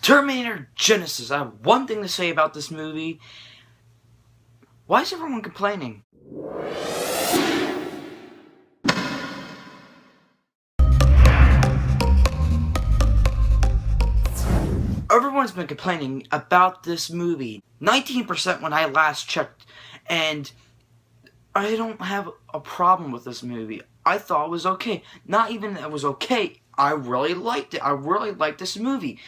Terminator Genisys. I have one thing to say about this movie. Why is everyone complaining? Everyone's been complaining about this movie. 19% when I last checked, and I don't have a problem with this movie. I thought it was okay. Not even that it was okay. I really liked it. I really liked this movie.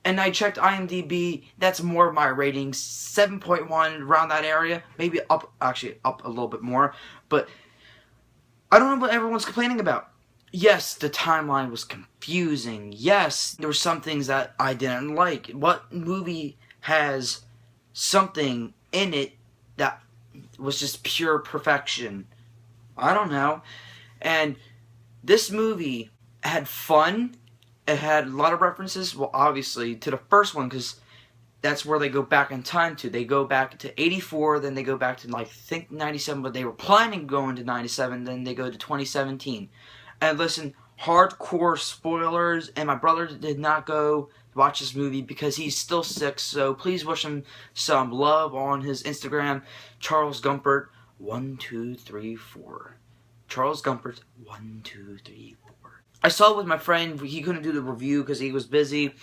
And I checked IMDb, that's more of my ratings, 7.1, around that area. Maybe up, actually up a little bit more. But I don't know what everyone's complaining about. Yes, the timeline was confusing. Yes, there were some things that I didn't like. What movie has something in it that was just pure perfection? I don't know. And this movie had fun. It had a lot of references, well, obviously, to the first one, because that's where they go back in time to. They go back to 84, then they go back to, like, I think 97, but they were planning to go into 97, then they go to 2017. And listen, hardcore spoilers, and my brother did not go watch this movie because he's still sick, so please wish him some love on his Instagram, Charles Gumpert 1234. Charles Gumpert 1234. I saw it with my friend. He couldn't do the review because he was busy,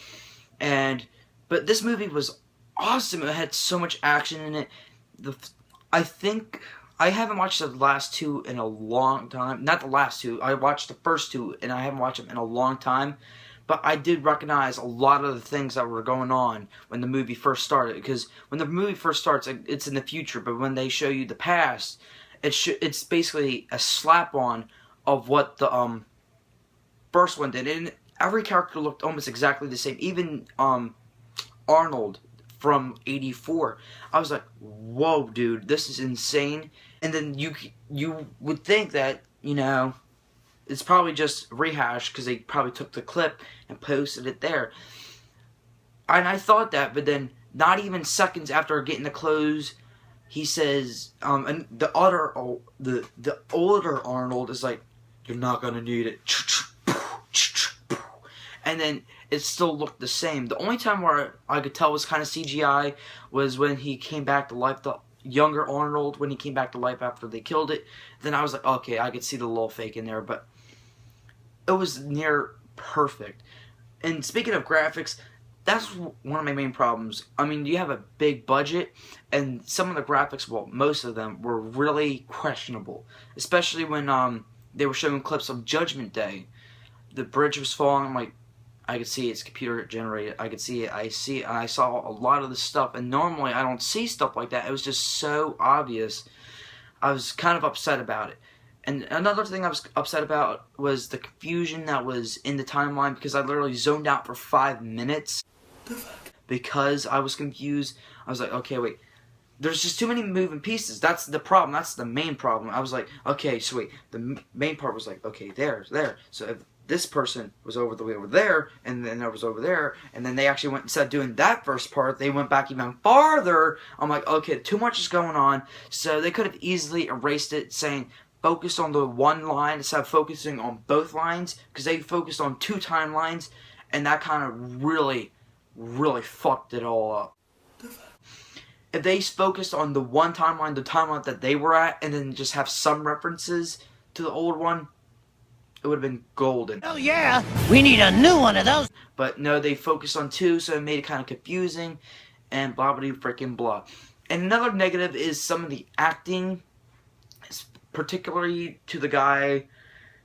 but this movie was awesome. It had so much action in it. I think I haven't watched the last two in a long time. Not the last two. I watched the first two, and I haven't watched them in a long time. But I did recognize a lot of the things that were going on when the movie first started. Because when the movie first starts, it's in the future. But when they show you the past, it's basically a slap-on of what the first one did. And every character looked almost exactly the same. Even Arnold from 84. I was like, whoa, dude, this is insane. And then you would think that, you know, it's probably just rehashed because they probably took the clip and posted it there. And I thought that, but then not even seconds after getting the clothes, he says, and the older Arnold is like, you're not gonna need it. And then it still looked the same. The only time where I could tell was kind of CGI was when he came back to life, the younger Arnold, when he came back to life after they killed it. Then I was like, okay, I could see the little fake in there, but it was near perfect. And speaking of graphics, that's one of my main problems. I mean, you have a big budget, and some of the graphics, well, most of them, were really questionable. Especially when they were showing clips of Judgment Day. The bridge was falling, I'm like, I could see it's computer generated. I could see it. I saw a lot of the stuff, and normally I don't see stuff like that. It was just so obvious. I was kind of upset about it. And another thing I was upset about was the confusion that was in the timeline, because I literally zoned out for 5 minutes because I was confused. I was like, okay, wait. There's just too many moving pieces. That's the problem. That's the main problem. I was like, okay, so wait. The main part was like, okay, there. So if this person was over the way over there, and then there was over there, and then they actually went, instead of doing that first part, they went back even farther. I'm like, okay, too much is going on. So they could have easily erased it, saying, focus on the one line instead of focusing on both lines, because they focused on 2 timelines, and that kind of really fucked it all up. If they focused on the one timeline, the timeline that they were at, and then just have some references to the old one, it would have been golden. Oh yeah, we need a new one of those. But no, they focused on 2, so it made it kind of confusing, and blah blah freaking blah. And another negative is some of the acting, particularly to the guy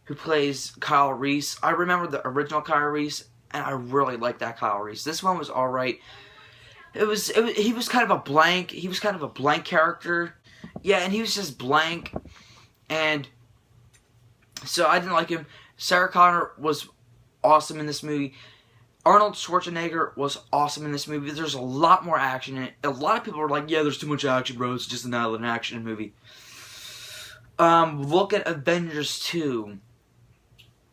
who plays Kyle Reese. I remember the original Kyle Reese, and I really liked that Kyle Reese. This one was alright. He was kind of a blank. He was kind of a blank character. Yeah, and he was just blank. And so I didn't like him. Sarah Connor was awesome in this movie. Arnold Schwarzenegger was awesome in this movie. There's a lot more action in it. A lot of people are like, yeah, there's too much action, bro. It's just an action movie. Look at Avengers 2.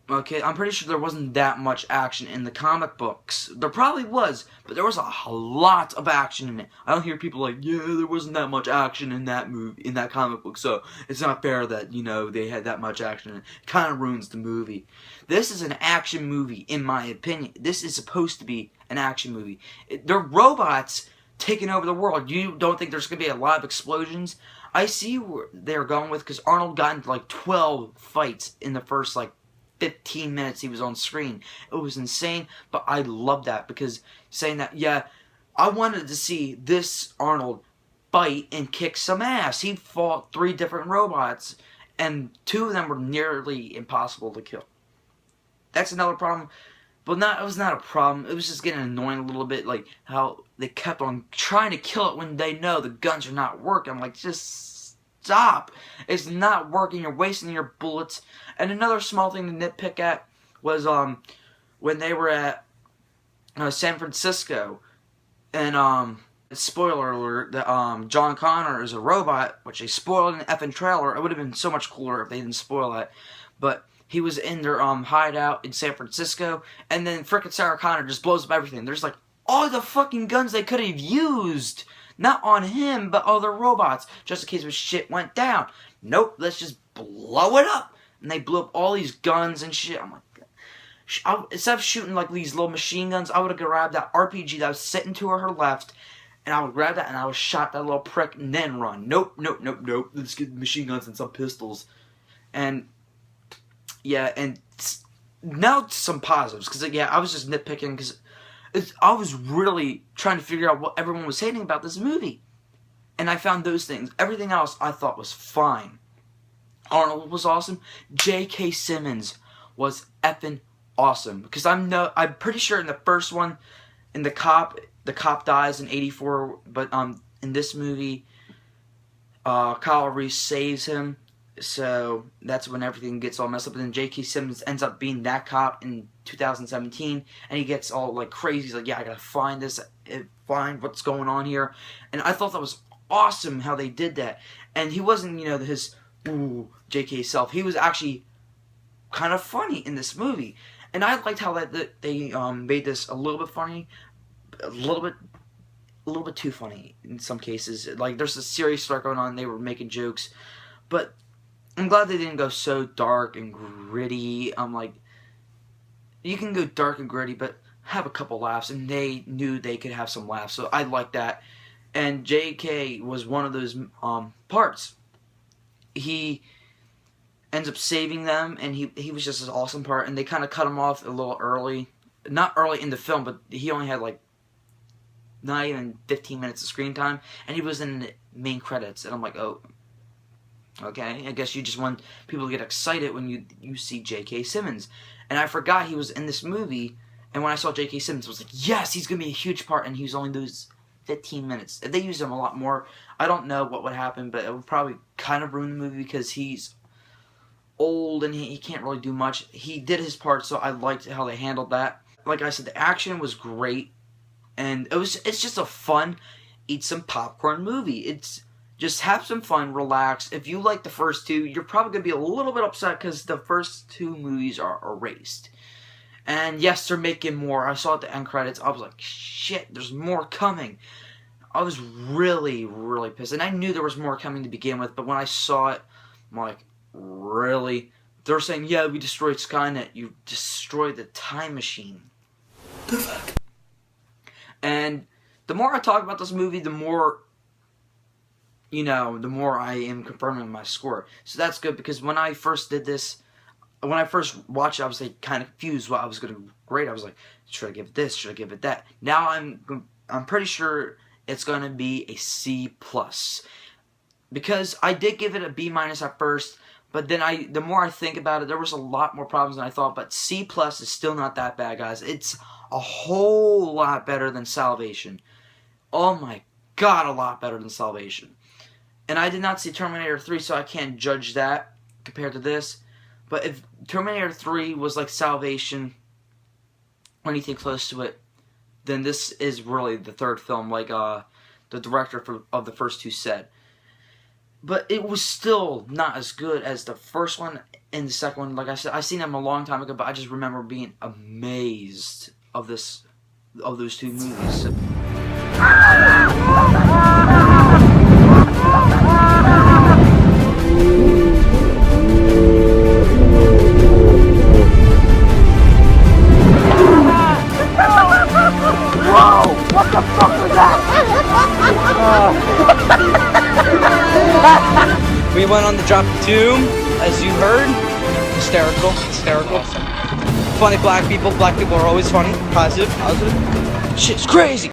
Okay, I'm pretty sure there wasn't that much action in the comic books. There probably was, but there was a lot of action in it. I don't hear people like, yeah, there wasn't that much action in that movie, in that comic book, so it's not fair that, you know, they had that much action in it. It kind of ruins the movie. This is an action movie, in my opinion. This is supposed to be an action movie. They're robots taking over the world. You don't think there's going to be a lot of explosions? I see where they're going with, because Arnold got into like 12 fights in the first like 15 minutes he was on screen. It was insane, but I love that, because saying that, yeah, I wanted to see this Arnold fight and kick some ass. He fought 3 different robots, and 2 of them were nearly impossible to kill. That's another problem. But it was not a problem. It was just getting annoying a little bit, like how they kept on trying to kill it when they know the guns are not working. I'm like, just stop. It's not working. You're wasting your bullets. And another small thing to nitpick at was when they were at San Francisco, and spoiler alert, that John Connor is a robot, which they spoiled in the effing trailer. It would have been so much cooler if they didn't spoil that. But he was in their hideout in San Francisco, and then frickin' Sarah Connor just blows up everything. There's like all the fucking guns they could have used, not on him, but other robots, just in case if shit went down. Nope, let's just blow it up. And they blew up all these guns and shit. I'm like, instead of shooting like these little machine guns, I would have grabbed that RPG that was sitting to her left, and I would grab that and I would shot that little prick and then run. Nope. Let's get machine guns and some pistols. And yeah, and now some positives, because yeah, I was just nitpicking, because I was really trying to figure out what everyone was hating about this movie, and I found those things. Everything else I thought was fine. Arnold was awesome. J.K. Simmons was effing awesome, because I'm pretty sure in the first one, in the cop dies in '84, but in this movie, Kyle Reese saves him. So that's when everything gets all messed up, and then J.K. Simmons ends up being that cop in 2017, and he gets all like crazy. He's like, yeah, I gotta find this, find what's going on here. And I thought that was awesome how they did that. And he wasn't, his J.K. self. He was actually kind of funny in this movie, and I liked how that they made this a little bit funny, a little bit too funny in some cases. Like there's a serious stuff going on, and they were making jokes, but I'm glad they didn't go so dark and gritty. I'm like, you can go dark and gritty, but have a couple laughs, and they knew they could have some laughs, so I like that. And J.K. was one of those parts. He ends up saving them, and he was just an awesome part, and they kind of cut him off a little early. Not early in the film, but he only had like not even 15 minutes of screen time, and he was in the main credits, and I'm like, oh, okay, I guess you just want people to get excited when you see J.K. Simmons. And I forgot he was in this movie, and when I saw J.K. Simmons, I was like, yes, he's going to be a huge part, and he was only those 15 minutes. If they used him a lot more, I don't know what would happen, but it would probably kind of ruin the movie, because he's old, and he can't really do much. He did his part, so I liked how they handled that. Like I said, the action was great, and it's just a fun, eat some popcorn movie. Just have some fun, relax. If you like the first 2, you're probably going to be a little bit upset because the first 2 movies are erased. And yes, they're making more. I saw at the end credits, I was like, shit, there's more coming. I was really, really pissed. And I knew there was more coming to begin with, but when I saw it, I'm like, really? They're saying, yeah, we destroyed Skynet. You destroyed the time machine. The fuck? And the more I talk about this movie, the more the more I am confirming my score. So that's good, because when I first did this, when I first watched it, I was like kind of confused what I was going to grade. I was like, should I give it this? Should I give it that? Now I'm pretty sure it's going to be a C+. Because I did give it a B- at first, but then the more I think about it, there was a lot more problems than I thought, but C+ is still not that bad, guys. It's a whole lot better than Salvation. Oh my god, a lot better than Salvation. And I did not see Terminator 3, so I can't judge that compared to this. But if Terminator 3 was like Salvation, or anything close to it, then this is really the third film, like the director of the first 2 said. But it was still not as good as the first one and the second one. Like I said, I seen them a long time ago, but I just remember being amazed of those 2 movies. So What the fuck was that? We went on the drop of doom, as you heard. Hysterical. Funny black people. Black people are always funny. Positive. Shit's crazy.